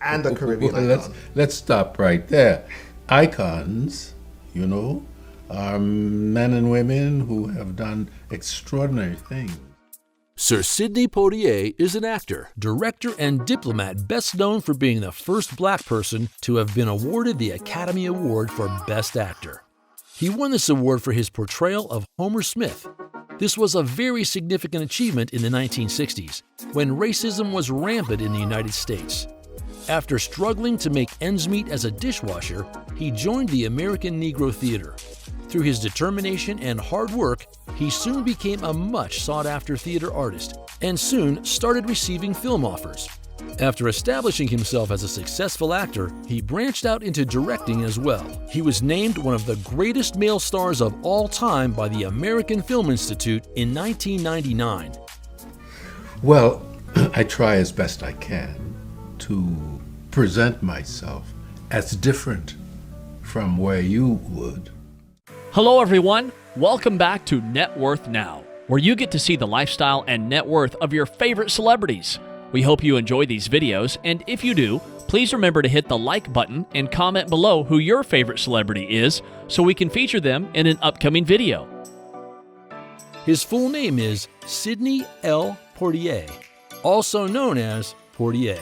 and a Caribbean Well, icon. let's stop right there. Icons, are men and women who have done extraordinary things. Sir Sidney Poitier is an actor, director, and diplomat best known for being the first black person to have been awarded the Academy Award for Best Actor. He won this award for his portrayal of Homer Smith. This was a very significant achievement in the 1960s, when racism was rampant in the United States. After struggling to make ends meet as a dishwasher, he joined the American Negro Theater. Through his determination and hard work, he soon became a much sought-after theater artist and soon started receiving film offers. After establishing himself as a successful actor, he branched out into directing as well. He was named one of the greatest male stars of all time by the American Film Institute in 1999. Well, I try as best I can to present myself as different from where you would. Hello everyone, welcome back to Net Worth Now, where you get to see the lifestyle and net worth of your favorite celebrities. We hope you enjoy these videos, and if you do, please remember to hit the like button and comment below who your favorite celebrity is so we can feature them in an upcoming video. His full name is Sidney L. Poitier, also known as Poitier.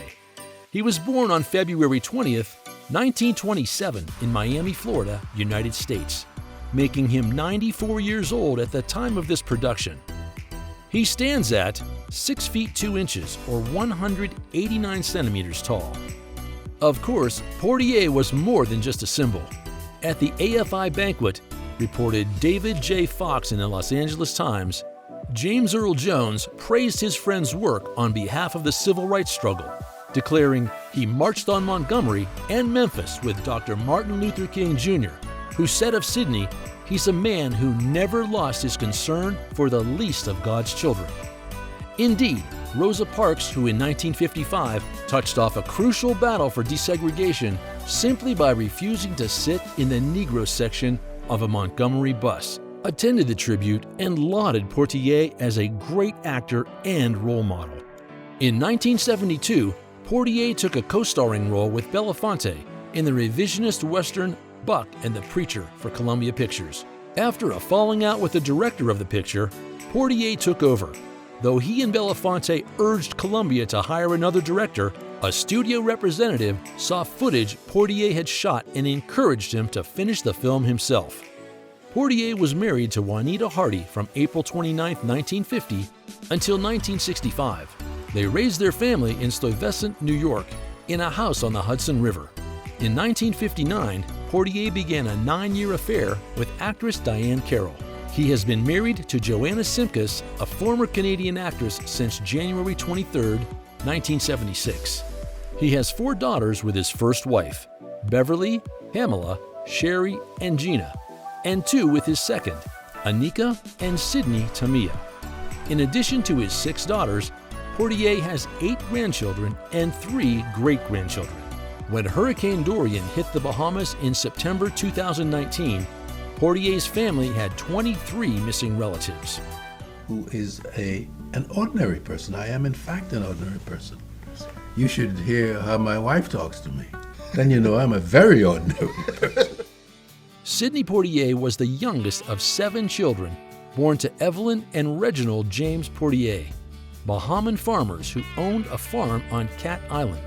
He was born on February 20th, 1927 in Miami, Florida, United States, making him 94 years old at the time of this production. He stands at 6 feet 2 inches or 189 centimeters tall. Of course, Poitier was more than just a symbol. At the AFI banquet, reported David J. Fox in the Los Angeles Times, James Earl Jones praised his friend's work on behalf of the civil rights struggle, declaring he marched on Montgomery and Memphis with Dr. Martin Luther King Jr., who said of Sidney, he's a man who never lost his concern for the least of God's children. Indeed, Rosa Parks, who in 1955 touched off a crucial battle for desegregation simply by refusing to sit in the Negro section of a Montgomery bus, attended the tribute and lauded Poitier as a great actor and role model. In 1972, Poitier took a co-starring role with Belafonte in the revisionist western Buck and the Preacher for Columbia Pictures. After a falling out with the director of the picture, Poitier took over. Though he and Belafonte urged Columbia to hire another director, a studio representative saw footage Poitier had shot and encouraged him to finish the film himself. Poitier was married to Juanita Hardy from April 29, 1950 until 1965. They raised their family in Stuyvesant, New York, in a house on the Hudson River. In 1959, Poitier began a 9-year affair with actress Diane Carroll. He has been married to Joanna Simkus, a former Canadian actress, since January 23, 1976. He has 4 daughters with his first wife, Beverly, Pamela, Sherry, and Gina, and 2 with his second, Anika and Sydney Tamia. In addition to his 6 daughters, Poitier has 8 grandchildren and 3 great-grandchildren. When Hurricane Dorian hit the Bahamas in September 2019, Poitier's family had 23 missing relatives. Who is an ordinary person. I am, in fact, an ordinary person. You should hear how my wife talks to me. Then you know I'm a very ordinary person. Sidney Poitier was the youngest of 7 children, born to Evelyn and Reginald James Poitier, Bahamian farmers who owned a farm on Cat Island.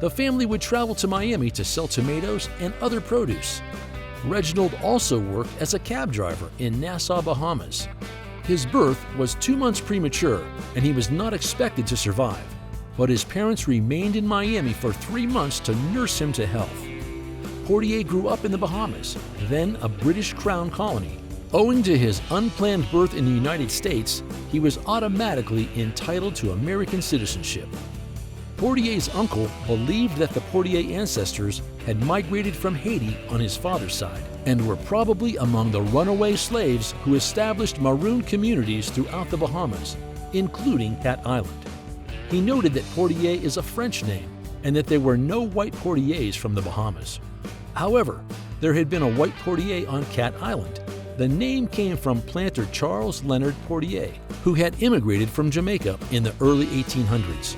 The family would travel to Miami to sell tomatoes and other produce. Reginald also worked as a cab driver in Nassau, Bahamas. His birth was 2 months premature and he was not expected to survive, but his parents remained in Miami for 3 months to nurse him to health. Poitier grew up in the Bahamas, then a British Crown colony. Owing to his unplanned birth in the United States, he was automatically entitled to American citizenship. Poitier's uncle believed that the Poitier ancestors had migrated from Haiti on his father's side and were probably among the runaway slaves who established maroon communities throughout the Bahamas, including Cat Island. He noted that Poitier is a French name and that there were no white Poitiers from the Bahamas. However, there had been a white Poitier on Cat Island. The name came from planter Charles Leonard Poitier, who had immigrated from Jamaica in the early 1800s.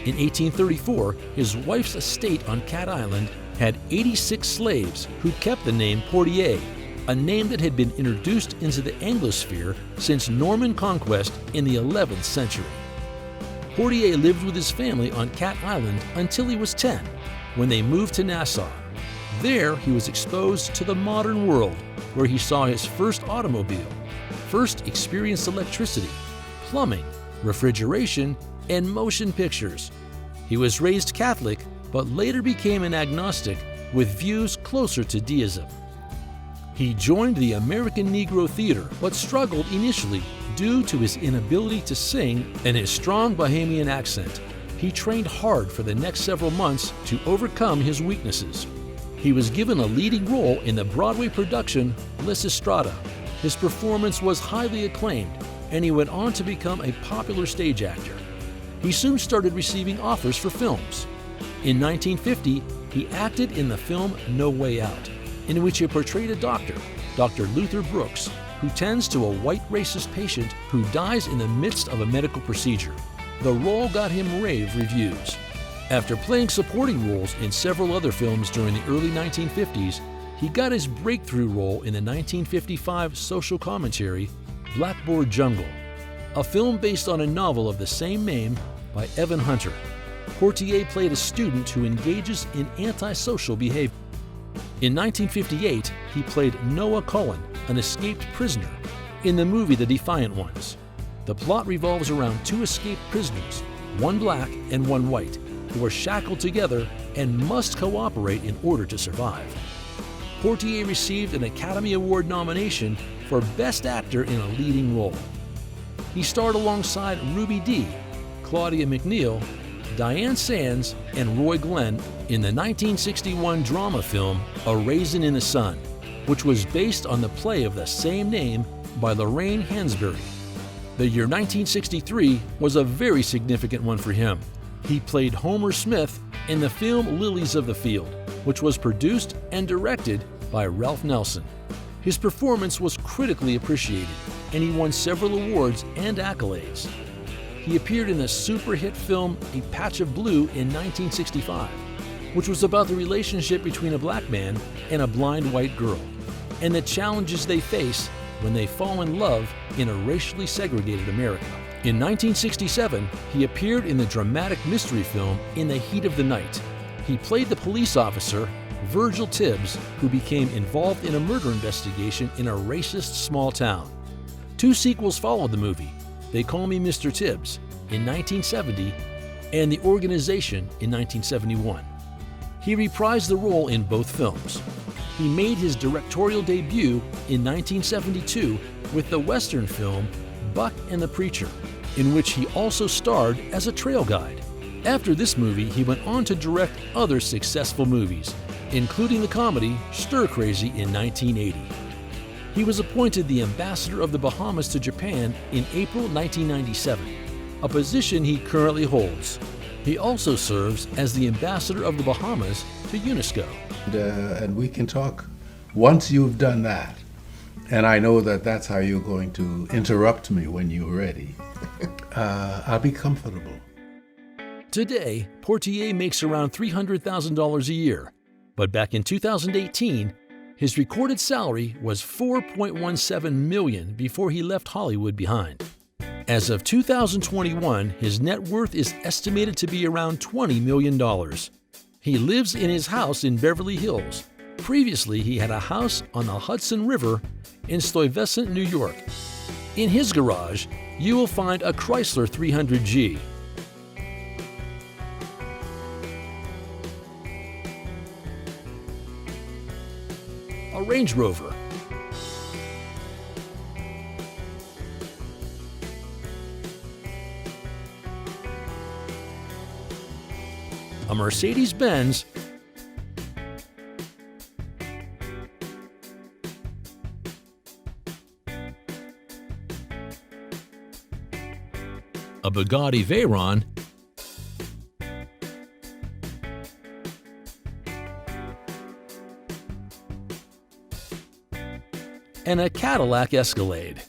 In 1834, his wife's estate on Cat Island had 86 slaves who kept the name Poitier, a name that had been introduced into the Anglosphere since Norman conquest in the 11th century. Poitier lived with his family on Cat Island until he was 10, when they moved to Nassau. There, he was exposed to the modern world, where he saw his first automobile, first experienced electricity, plumbing, refrigeration, and motion pictures. He was raised Catholic, but later became an agnostic with views closer to deism. He joined the American Negro Theater, but struggled initially due to his inability to sing and his strong Bahamian accent. He trained hard for the next several months to overcome his weaknesses. He was given a leading role in the Broadway production Lysistrata. His performance was highly acclaimed, and he went on to become a popular stage actor. He soon started receiving offers for films. In 1950, he acted in the film No Way Out, in which he portrayed a doctor, Dr. Luther Brooks, who tends to a white racist patient who dies in the midst of a medical procedure. The role got him rave reviews. After playing supporting roles in several other films during the early 1950s, he got his breakthrough role in the 1955 social commentary Blackboard Jungle, a film based on a novel of the same name by Evan Hunter. Poitier played a student who engages in antisocial behavior. In 1958, he played Noah Cullen, an escaped prisoner, in the movie The Defiant Ones. The plot revolves around two escaped prisoners, one black and one white, who are shackled together and must cooperate in order to survive. Poitier received an Academy Award nomination for Best Actor in a Leading Role. He starred alongside Ruby Dee, Claudia McNeil, Diane Sands, and Roy Glenn in the 1961 drama film A Raisin in the Sun, which was based on the play of the same name by Lorraine Hansberry. The year 1963 was a very significant one for him. He played Homer Smith in the film Lilies of the Field, which was produced and directed by Ralph Nelson. His performance was critically appreciated, and he won several awards and accolades. He appeared in the super hit film A Patch of Blue in 1965, which was about the relationship between a black man and a blind white girl, and the challenges they face when they fall in love in a racially segregated America. In 1967, he appeared in the dramatic mystery film In the Heat of the Night. He played the police officer, Virgil Tibbs, who became involved in a murder investigation in a racist small town. 2 sequels followed the movie, They Call Me Mr. Tibbs in 1970 and The Organization in 1971. He reprised the role in both films. He made his directorial debut in 1972 with the Western film Buck and the Preacher, in which he also starred as a trail guide. After this movie, he went on to direct other successful movies, including the comedy Stir Crazy in 1980. He was appointed the ambassador of the Bahamas to Japan in April 1997, a position he currently holds. He also serves as the ambassador of the Bahamas to UNESCO. And we can talk once you've done that. And I know that that's how you're going to interrupt me when you're ready. I'll be comfortable. Today, Poitier makes around $300,000 a year, but back in 2018, his recorded salary was $4.17 million before he left Hollywood behind. As of 2021, his net worth is estimated to be around $20 million. He lives in his house in Beverly Hills. Previously, he had a house on the Hudson River in Stuyvesant, New York. In his garage, you will find a Chrysler 300G. A Range Rover, a Mercedes-Benz, a Bugatti Veyron, and a Cadillac Escalade.